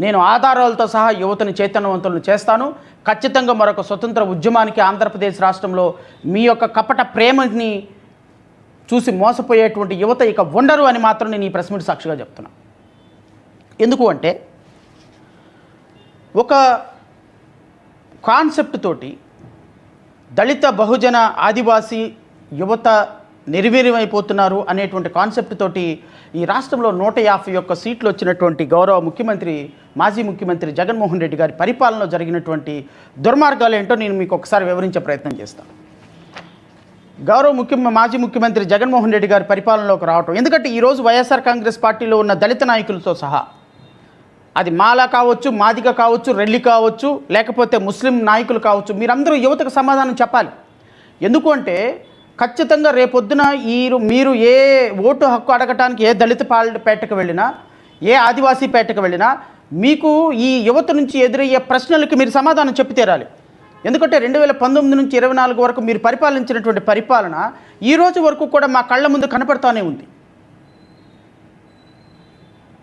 నేను ఆధారాలతో సహా యువతని చైతన్యవంతులను చేస్తాను. ఖచ్చితంగా మరొక స్వతంత్ర ఉద్యమానికి ఆంధ్రప్రదేశ్ రాష్ట్రంలో మీ యొక్క కపట ప్రేమని చూసి మోసపోయేటువంటి యువత ఇక ఉండరు అని మాత్రం నేను ఈ ప్రెస్ మీట్ సాక్షిగా చెప్తున్నా. ఎందుకు అంటే ఒక కాన్సెప్ట్ తోటి దళిత బహుజన ఆదివాసీ యువత నిర్వీర్యమైపోతున్నారు అనేటువంటి కాన్సెప్ట్ తోటి ఈ రాష్ట్రంలో 151 సీట్లు వచ్చినటువంటి గౌరవ ముఖ్యమంత్రి మాజీ ముఖ్యమంత్రి జగన్మోహన్ రెడ్డి గారి పరిపాలనలో జరిగినటువంటి దుర్మార్గాలు ఏంటో నేను మీకు ఒకసారి వివరించే ప్రయత్నం చేస్తాను. మాజీ ముఖ్యమంత్రి జగన్మోహన్ రెడ్డి గారి పరిపాలనలోకి రావటం, ఎందుకంటే ఈరోజు వైఎస్ఆర్ కాంగ్రెస్ పార్టీలో ఉన్న దళిత నాయకులతో సహా, అది మాలా కావచ్చు, మాదిగ కావచ్చు, రెల్లి కావచ్చు, లేకపోతే ముస్లిం నాయకులు కావచ్చు, మీరందరూ యువతకు సమాధానం చెప్పాలి. ఎందుకు అంటే ఖచ్చితంగా రేపొద్దున మీరు ఏ ఓటు హక్కు అడగటానికి ఏ దళిత పేటకు వెళ్ళినా, ఏ ఆదివాసీ పేటకు వెళ్ళినా మీకు ఈ యువత నుంచి ఎదురయ్యే ప్రశ్నలకి మీరు సమాధానం చెప్పి తీరాలి. ఎందుకంటే 2019 నుంచి 24 వరకు మీరు పరిపాలించినటువంటి పరిపాలన ఈ రోజు వరకు కూడా మా కళ్ళ ముందు కనపడుతూనే ఉంది.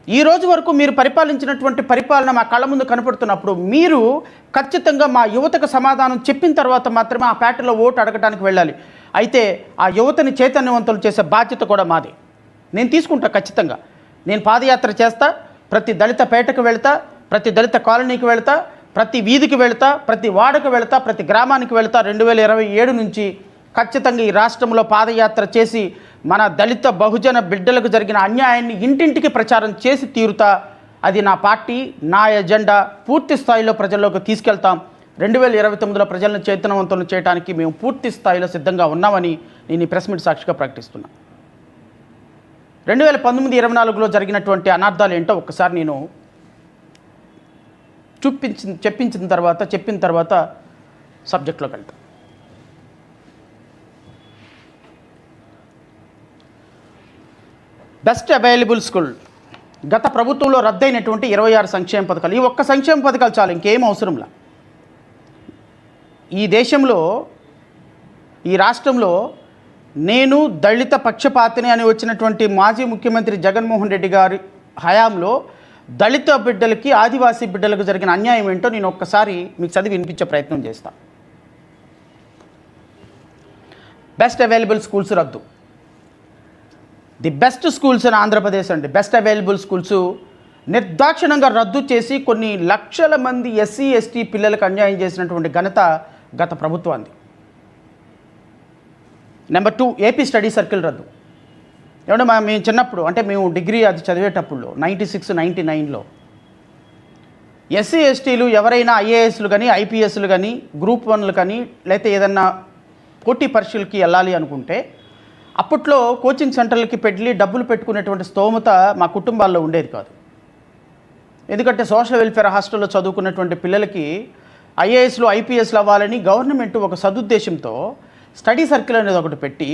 ఈ రోజు వరకు మీరు పరిపాలించినటువంటి పరిపాలన మా కళ్ళ ముందు కనపడుతున్నప్పుడు మీరు ఖచ్చితంగా మా యువతకు సమాధానం చెప్పిన తర్వాత మాత్రమే ఆ పేటలో ఓటు అడగడానికి వెళ్ళాలి. అయితే ఆ యువతని చైతన్యవంతులు చేసే బాధ్యత కూడా మాది. నేను తీసుకుంటా. ఖచ్చితంగా నేను పాదయాత్ర చేస్తా, ప్రతి దళిత పేటకు వెళ్తా, ప్రతి దళిత కాలనీకి వెళ్తా, ప్రతి వీధికి వెళ్తా, ప్రతి వాడకు వెళ్తా, ప్రతి గ్రామానికి వెళ్తా. 2027 నుంచి ఖచ్చితంగా ఈ రాష్ట్రంలో పాదయాత్ర చేసి మన దళిత బహుజన బిడ్డలకు జరిగిన అన్యాయాన్ని ఇంటింటికి ప్రచారం చేసి తీరుతా. అది నా పార్టీ, నా ఎజెండా. పూర్తి స్థాయిలో ప్రజల్లోకి తీసుకెళ్తాం. 2029లో ప్రజలను చైతన్యవంతులను చేయడానికి మేము పూర్తి స్థాయిలో సిద్ధంగా ఉన్నామని నేను ఈ ప్రెస్ మీట్ సాక్షిగా ప్రకటిస్తున్నా. 2019-24లో జరిగినటువంటి అనార్థాలు ఏంటో ఒక్కసారి నేను చెప్పిన తర్వాత సబ్జెక్ట్లోకి వెళ్తాను. బెస్ట్ అవైలబుల్ స్కూల్, గత ప్రభుత్వంలో రద్దయినటువంటి 26 సంక్షేమ పథకాలు. ఈ ఒక్క సంక్షేమ పథకాలు చాలు, ఇంకేం అవసరంలా. ఈ దేశంలో, ఈ రాష్ట్రంలో నేను దళిత పక్షపాతిని అని వచ్చినటువంటి మాజీ ముఖ్యమంత్రి జగన్మోహన్ రెడ్డి గారి హయాంలో దళిత బిడ్డలకి, ఆదివాసీ బిడ్డలకు జరిగిన అన్యాయం ఏంటో నేను ఒక్కసారి మీకు చదివి వినిపించే ప్రయత్నం చేస్తాను. బెస్ట్ అవైలబుల్ స్కూల్స్ రద్దు. The best schools in Andhra Pradesh అండి, బెస్ట్ అవైలబుల్ స్కూల్స్ నిర్దాక్షిణంగా రద్దు చేసి కొన్ని లక్షల మంది ఎస్సీ ఎస్టీ పిల్లలకు అన్యాయం చేసినటువంటి ఘనత గత ప్రభుత్వాన్ని. నెంబర్ 2, ఏపీ స్టడీ సర్కిల్ రద్దు. ఏమంటే మేము చిన్నప్పుడు, అంటే మేము డిగ్రీ అది చదివేటప్పుడు 96-99లో ఎస్సీ ఎస్టీలు ఎవరైనా ఐఏఎస్లు కానీ, ఐపీఎస్లు కానీ, గ్రూప్ 1లు కానీ, లేకపోతే ఏదన్నా పోటీ పరీక్షలకి వెళ్ళాలి అనుకుంటే అప్పట్లో కోచింగ్ సెంటర్లకి డబ్బులు పెట్టుకునేటువంటి స్తోమత మా కుటుంబాల్లో ఉండేది కాదు. ఎందుకంటే సోషల్ వెల్ఫేర్ హాస్టల్లో చదువుకున్నటువంటి పిల్లలకి ఐఏఎస్లు, ఐపీఎస్లు అవ్వాలని గవర్నమెంట్ ఒక సదుద్దేశంతో స్టడీ సర్కిల్ అనేది ఒకటి పెట్టి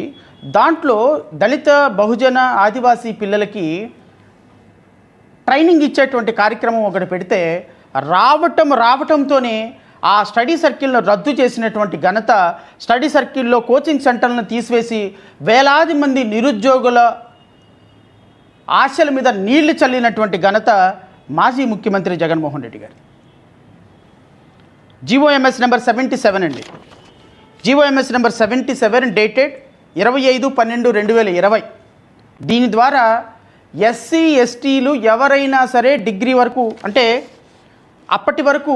దాంట్లో దళిత బహుజన ఆదివాసీ పిల్లలకి ట్రైనింగ్ ఇచ్చేటువంటి కార్యక్రమం ఒకటి పెడితే రావటంతోనే ఆ స్టడీ సర్కిల్ను రద్దు చేసినటువంటి ఘనత, స్టడీ సర్కిల్లో కోచింగ్ సెంటర్లను తీసివేసి వేలాది మంది నిరుద్యోగుల ఆశల మీద నీళ్లు చల్లినటువంటి ఘనత మాజీ ముఖ్యమంత్రి జగన్మోహన్ రెడ్డి గారి. జీఓఎంఎస్ నెంబర్ 77 అండి. GOMs number 77 dated 25/12/2020. దీని ద్వారా ఎస్సీ ఎస్టీలు ఎవరైనా సరే డిగ్రీ వరకు, అంటే అప్పటి వరకు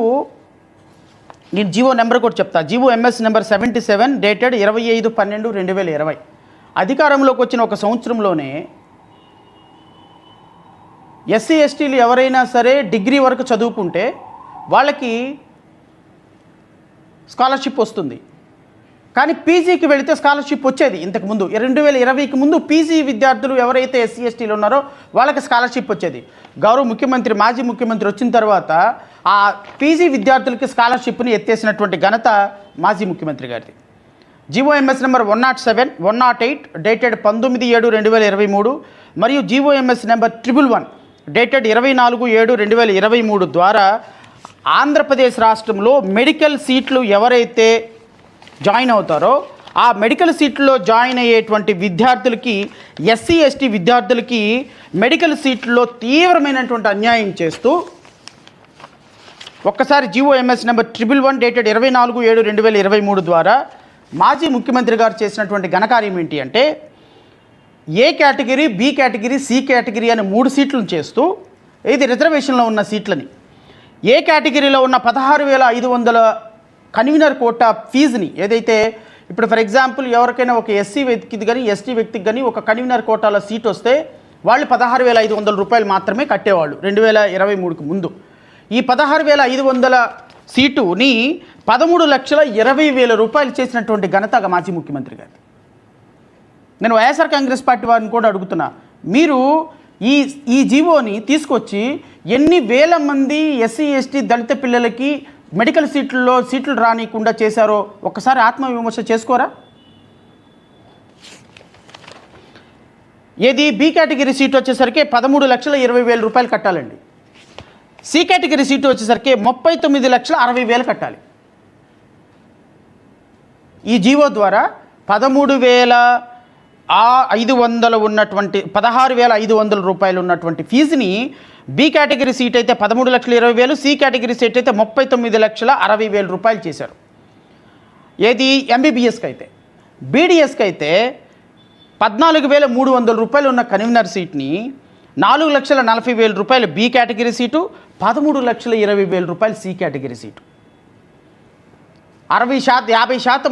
నేను జీవో నెంబర్ కూడా చెప్తా. GOMs number 77 dated 25/12/2020. అధికారంలోకి వచ్చిన ఒక సంవత్సరంలోనే ఎస్సీ ఎస్టీలు ఎవరైనా సరే డిగ్రీ వరకు చదువుకుంటే వాళ్ళకి స్కాలర్షిప్ వస్తుంది. కానీ పీజీకి వెళితే స్కాలర్షిప్ వచ్చేది ఇంతకుముందు. 2020కి ముందు పీజీ విద్యార్థులు ఎవరైతే ఎస్సీ ఎస్టీలు ఉన్నారో వాళ్ళకి స్కాలర్షిప్ వచ్చేది. గౌరవ ముఖ్యమంత్రి, మాజీ ముఖ్యమంత్రి వచ్చిన తర్వాత ఆ పీజీ విద్యార్థులకి స్కాలర్షిప్ని ఎత్తేసినటువంటి ఘనత మాజీ ముఖ్యమంత్రి గారిది. జీఓఎంఎస్ నెంబర్ 108 డేటెడ్ 19/7/2023 మరియు జీఓఎంఎస్ నెంబర్ 111 డేటెడ్ 24/7/2023 ద్వారా ఆంధ్రప్రదేశ్ రాష్ట్రంలో మెడికల్ సీట్లు ఎవరైతే జాయిన్ అవుతారో ఆ మెడికల్ సీట్లో జాయిన్ అయ్యేటువంటి విద్యార్థులకి, ఎస్సీ ఎస్టీ విద్యార్థులకి మెడికల్ సీట్లో తీవ్రమైనటువంటి అన్యాయం చేస్తూ ఒక్కసారి జీఓఎంఎస్ నెంబర్ 111 డేటెడ్ 24/7/2023 ద్వారా మాజీ ముఖ్యమంత్రి గారు చేసినటువంటి ఘనకార్యం ఏంటి అంటే, A category, B category, C category అని 3 సీట్లను చేస్తూ, ఇది రిజర్వేషన్లో ఉన్న సీట్లని, ఏ కేటగిరీలో ఉన్న 16,500 కన్వీనర్ కోటా ఫీజుని, ఏదైతే ఇప్పుడు ఫర్ ఎగ్జాంపుల్ ఎవరికైనా ఒక ఎస్సీ వ్యక్తికి కానీ ఎస్టీ వ్యక్తికి కానీ ఒక కన్వీనర్ కోటాలో సీట్ వస్తే వాళ్ళు 16,500 రూపాయలు మాత్రమే కట్టేవాళ్ళు 2023కి ముందు. ఈ 16,500 సీటుని 13,20,000 రూపాయలు చేసినటువంటి ఘనత మాజీ ముఖ్యమంత్రి గారు. నేను వైఎస్ఆర్ కాంగ్రెస్ పార్టీ వారిని కూడా అడుగుతున్నా, మీరు ఈ జీవోని తీసుకొచ్చి ఎన్ని వేల మంది ఎస్సీ ఎస్టీ దళిత పిల్లలకి మెడికల్ సీట్లు రానియకుండా చేశారో ఒక్కసారి ఆత్మవిమర్శ చేసుకోరా? ఏది బి కేటగిరీ సీటు వచ్చేసరికి 13,20,000 రూపాయలు కట్టాలండి. సి కేటగిరీ సీటు వచ్చేసరికి 39,60,000 కట్టాలి. ఈ జీవో ద్వారా 13,500 ఉన్నటువంటి 16,500 రూపాయలు ఉన్నటువంటి ఫీజుని బి కేటగిరీ సీట్ అయితే 13,20,000, సి కేటగిరీ సీట్ అయితే 39,60,000 రూపాయలు చేశారు. ఏది ఎంబీబీఎస్కి అయితే. బీడీఎస్కి అయితే 14,300 రూపాయలు ఉన్న కన్వీనర్ సీట్ని 4,40,000 రూపాయలు బి కేటగిరీ సీటు, 13,20,000 రూపాయలు సి కేటగిరీ సీటు. 50%